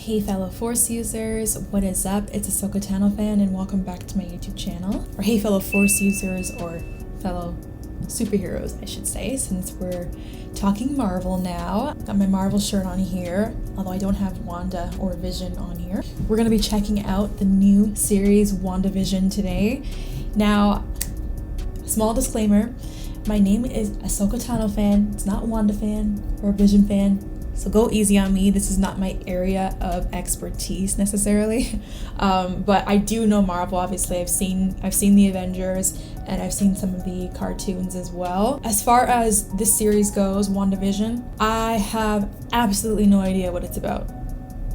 Hey fellow Force users, what is up? It's Ahsoka Tano fan and welcome back to my YouTube channel. Or hey fellow Force users, or fellow superheroes I should say, since we're talking Marvel now. Got my Marvel shirt on here, although I don't have Wanda or Vision on here. We're gonna be checking out the new series WandaVision today. Now, small disclaimer, my name is Ahsoka Tano fan, it's not Wanda fan or Vision fan. So go easy on me. This is not my area of expertise necessarily, but I do know Marvel. Obviously, I've seen the Avengers and I've seen some of the cartoons as well. As far as this series goes, WandaVision, I have absolutely no idea what it's about.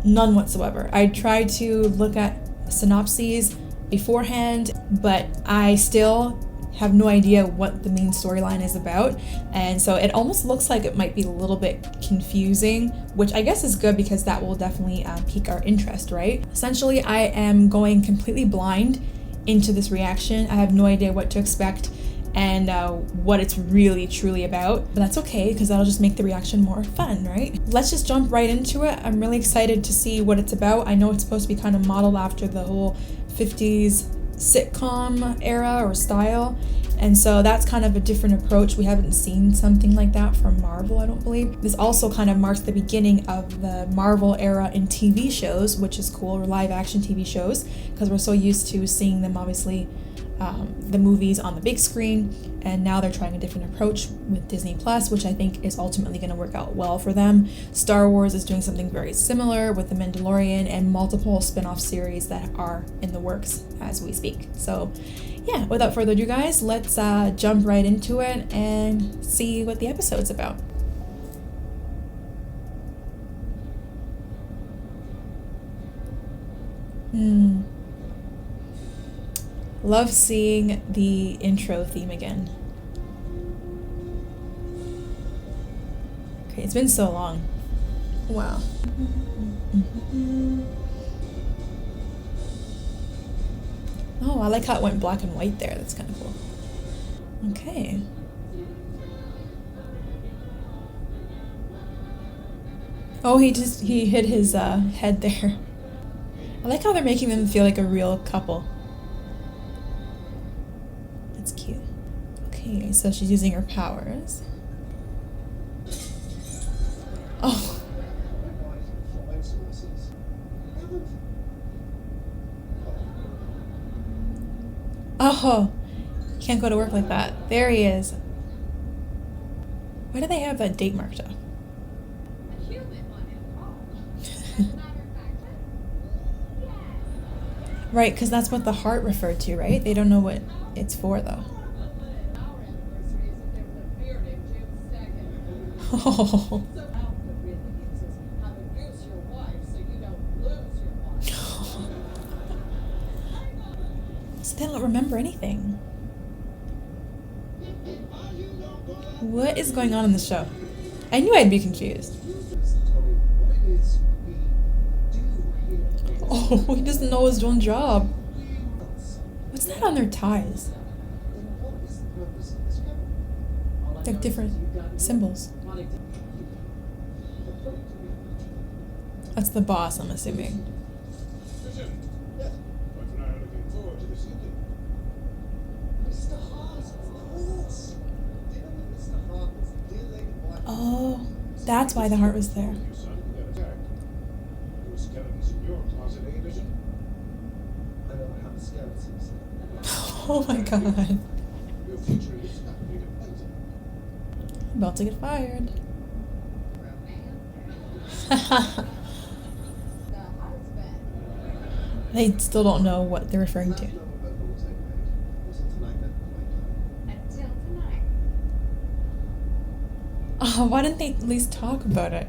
None whatsoever. I tried to look at synopses beforehand, but I still have no idea what the main storyline is about, and so it almost looks like it might be a little bit confusing, which I guess is good because that will definitely pique our interest, right? Essentially, I am going completely blind into this reaction. I have no idea what to expect and what it's really truly about, but that's okay because that'll just make the reaction more fun, right? Let's just jump right into it. I'm really excited to see what it's about. I know it's supposed to be kind of modeled after the whole 50s sitcom era or style, and so that's kind of a different approach. We haven't seen something like that from Marvel, I don't believe. This also kind of marks the beginning of the Marvel era in TV shows, which is cool, or live action TV shows, because we're so used to seeing them obviously the movies on the big screen, and now they're trying a different approach with Disney Plus, which I think is ultimately going to work out well for them. Star Wars is doing something very similar with The Mandalorian and multiple spin-off series that are in the works as we speak. So yeah, without further ado guys, let's jump right into it and see what the episode's about. Love seeing the intro theme again. Okay, it's been so long. Wow. Oh, I like how it went black and white there. That's kind of cool. Okay. Oh, he hit his head there. I like how they're making them feel like a real couple. That's cute. Okay, so she's using her powers. Oh. Oh, you can't go to work like that. There he is. Why do they have that date marked up? Right, because that's what the heart referred to, right? They don't know what it's for, though. Oh. So they don't remember anything. What is going on in the show? I knew I'd be confused. Oh, he doesn't know his own job. What's that on their ties? Like different symbols. That's the boss, I'm assuming. Oh, that's why the heart was there. Oh my god. About to get fired. They still don't know what they're referring to. Oh, why didn't they at least talk about it?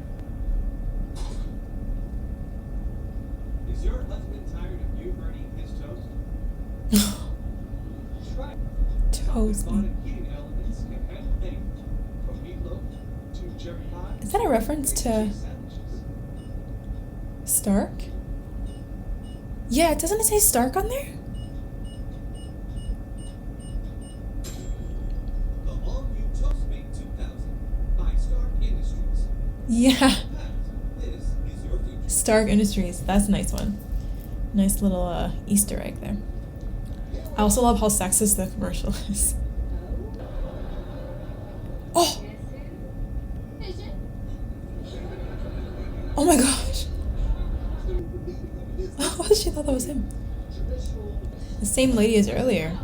Is your husband tired of you burning his toast? Toast me. Is that a reference to Stark? Yeah, doesn't it say Stark on there? Yeah. Stark Industries. That's a nice one. Nice little Easter egg there. I also love how sexist the commercial is. Oh! Oh my gosh! Oh, she thought that was him. The same lady as earlier.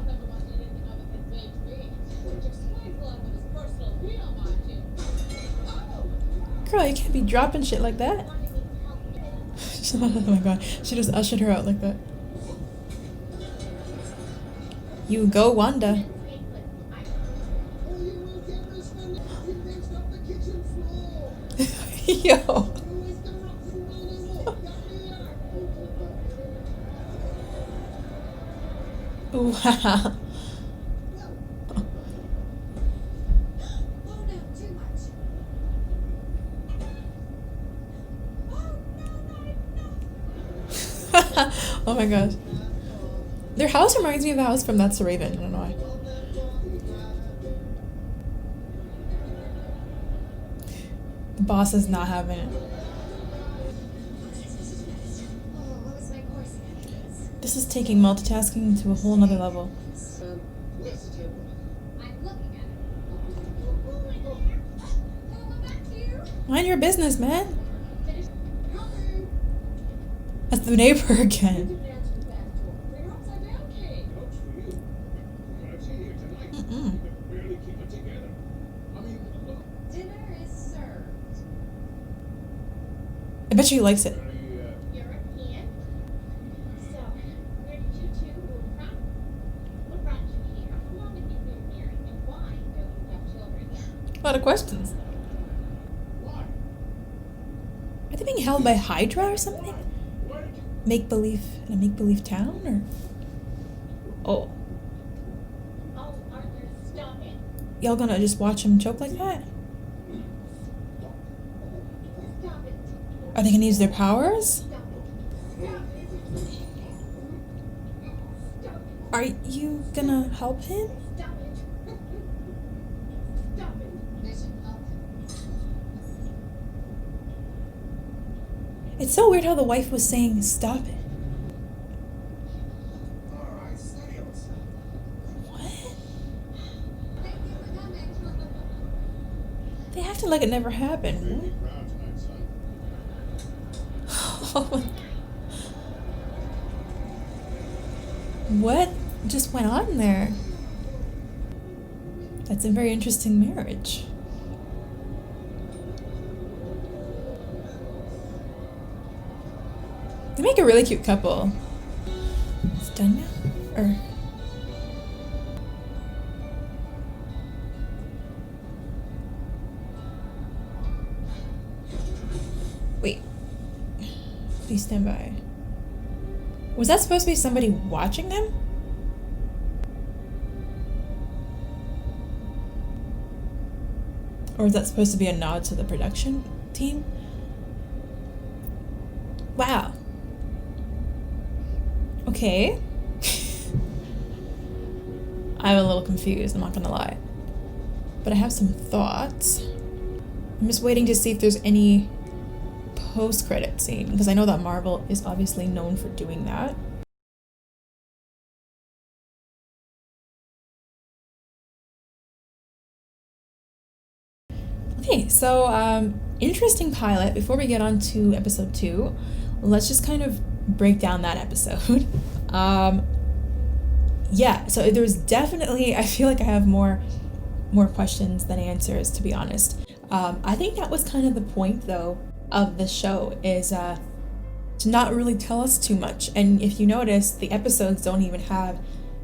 Girl, you can't be dropping shit like that. Oh my god, she just ushered her out like that. You go, Wanda. Yo. Wow. Oh my gosh. Their house reminds me of the house from That's the Raven. I don't know why. The boss is not having it. This is taking multitasking to a whole nother level. Mind your business, man. That's the neighbor again. I bet you he likes it. European. So, where did you two move from? What brought you here? How long have you been married? And why don't you have children yet? A lot of questions. Are they being held by Hydra or something? Make-believe in a make-believe town, or? Oh. Oh, Arthur, stop it. Y'all gonna just watch him choke like that? Stop it. Are they gonna use their powers? Stop it. Stop it. Stop it. Are you gonna help him? Stop it. Stop it. Listen up. It's so weird how the wife was saying, stop it. What? They acted like it never happened. What just went on there? That's a very interesting marriage. They make a really cute couple. It's done now? Or... Wait. Please stand by. Was that supposed to be somebody watching them? Or is that supposed to be a nod to the production team? Wow. Okay. I'm a little confused, I'm not gonna lie. But I have some thoughts. I'm just waiting to see if there's any post-credit scene, because I know that Marvel is obviously known for doing that. Okay, so interesting pilot. Before we get on to episode 2, let's just kind of break down that episode. Yeah, so there's definitely, I feel like I have more questions than answers, to be honest. I think that was kind of the point, though, of the show, is to not really tell us too much. And if you notice, the episodes don't even have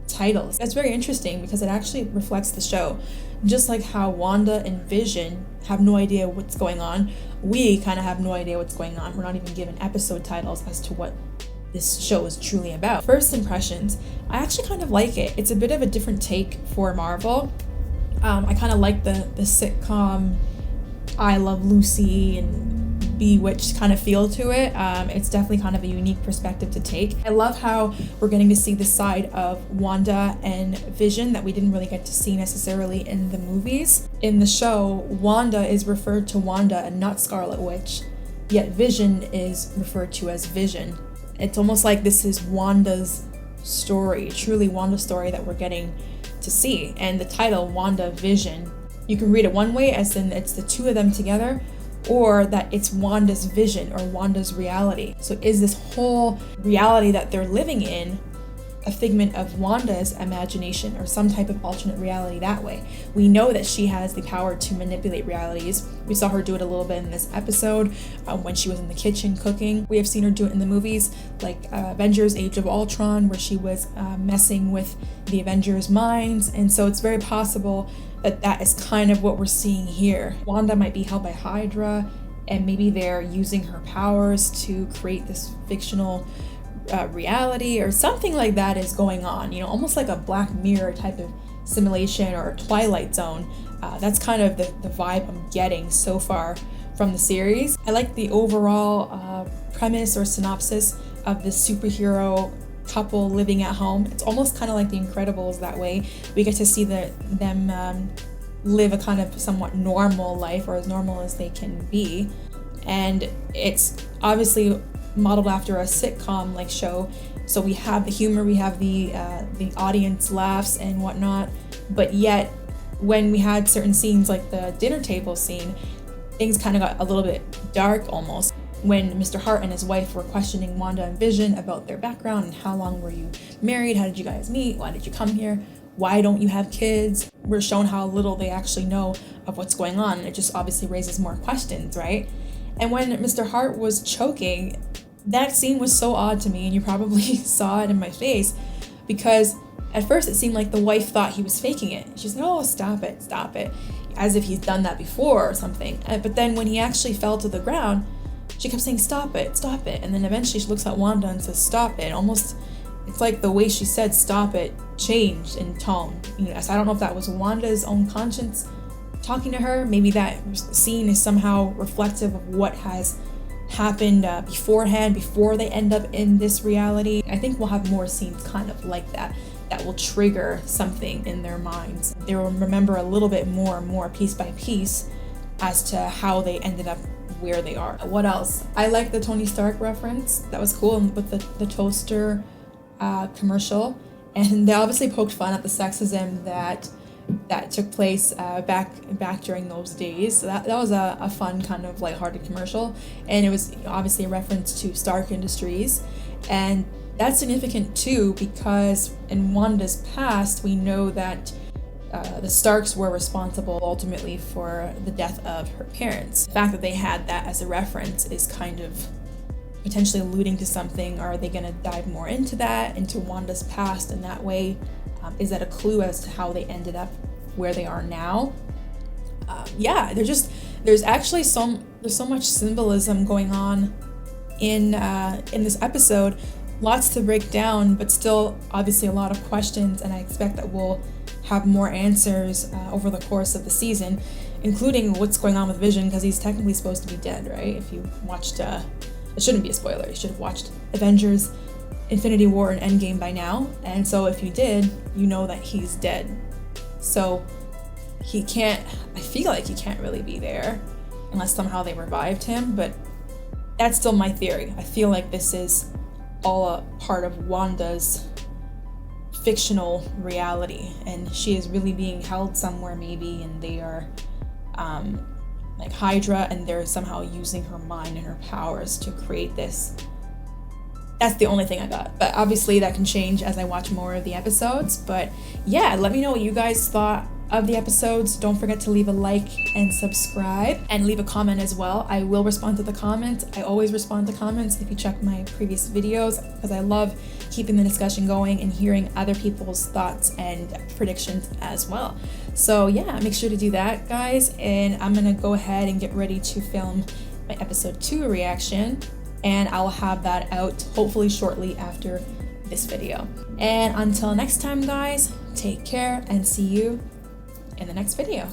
titles. That's very interesting because it actually reflects the show. Just like how Wanda and Vision have no idea what's going on, we kind of have no idea what's going on. We're not even given episode titles as to what this show is truly about. First impressions, I actually kind of like it. It's a bit of a different take for Marvel. I kind of like the sitcom I Love Lucy and Bewitched kind of feel to it. It's definitely kind of a unique perspective to take. I love how we're getting to see the side of Wanda and Vision that we didn't really get to see necessarily in the movies. In the show, Wanda is referred to Wanda and not Scarlet Witch. yet Vision is referred to as Vision. It's almost like this is Wanda's story, truly Wanda's story that we're getting to see. And the title, WandaVision, you can read it one way, as in it's the two of them together, or that it's Wanda's vision or Wanda's reality. So is this whole reality that they're living in a figment of Wanda's imagination or some type of alternate reality that way? We know that she has the power to manipulate realities. We saw her do it a little bit in this episode when she was in the kitchen cooking. We have seen her do it in the movies like Avengers Age of Ultron, where she was messing with the Avengers' minds. And so it's very possible that that is kind of what we're seeing here. Wanda might be held by Hydra, and maybe they're using her powers to create this fictional reality or something like that is going on, you know, almost like a Black Mirror type of simulation or a Twilight Zone. That's kind of the vibe I'm getting so far from the series. I like the overall premise or synopsis of this superhero couple living at home. It's almost kind of like The Incredibles that way. We get to see them live a kind of somewhat normal life, or as normal as they can be. And it's obviously modeled after a sitcom like show, so we have the humor, we have the audience laughs and whatnot, but yet when we had certain scenes like the dinner table scene, things kind of got a little bit dark almost, when Mr. Hart and his wife were questioning Wanda and Vision about their background and how long were you married, how did you guys meet, why did you come here, why don't you have kids. We're shown how little they actually know of what's going on, and it just obviously raises more questions, right? And when Mr. Hart was choking, that scene was so odd to me, and you probably saw it in my face, because at first it seemed like the wife thought he was faking it. She said, "Oh, stop it," as if he's done that before or something. But then when he actually fell to the ground, she kept saying, stop it, and then eventually she looks at Wanda and says, "Stop it." Almost, it's like the way she said "stop it" changed in tone. You know, so I don't know if that was Wanda's own conscience talking to her. Maybe that scene is somehow reflective of what has happened beforehand, before they end up in this reality. I think we'll have more scenes kind of like that will trigger something in their minds. They will remember a little bit more and more piece by piece as to how they ended up where they are. What else? I like the Tony Stark reference. That was cool, with the toaster commercial, and they obviously poked fun at the sexism that took place back during those days. So that was a fun kind of lighthearted commercial, and it was obviously a reference to Stark Industries, and that's significant too because in Wanda's past we know that the Starks were responsible ultimately for the death of her parents. The fact that they had that as a reference is kind of potentially alluding to something. Are they going to dive more into that, into Wanda's past in that way? Is that a clue as to how they ended up where they are now? There's actually so much symbolism going on in this episode. Lots to break down, but still obviously a lot of questions, and I expect that we'll have more answers over the course of the season, including what's going on with Vision, because he's technically supposed to be dead, right? If you watched, it shouldn't be a spoiler, you should have watched Avengers, Infinity War, and Endgame by now, and so if you did, you know that he's dead. So I feel like he can't really be there unless somehow they revived him, but that's still my theory. I feel like this is all a part of Wanda's fictional reality, and she is really being held somewhere maybe, and they are like Hydra, and they're somehow using her mind and her powers to create this. That's the only thing I got, but obviously that can change as I watch more of the episodes. But yeah, let me know what you guys thought of the episodes. Don't forget to leave a like and subscribe, and leave a comment as well. I will respond to the comments. I always respond to comments if you check my previous videos, because I love keeping the discussion going and hearing other people's thoughts and predictions as well. So yeah, make sure to do that, guys, and I'm gonna go ahead and get ready to film my episode 2 reaction, and I'll have that out hopefully shortly after this video. And until next time, guys, take care and see you in the next video.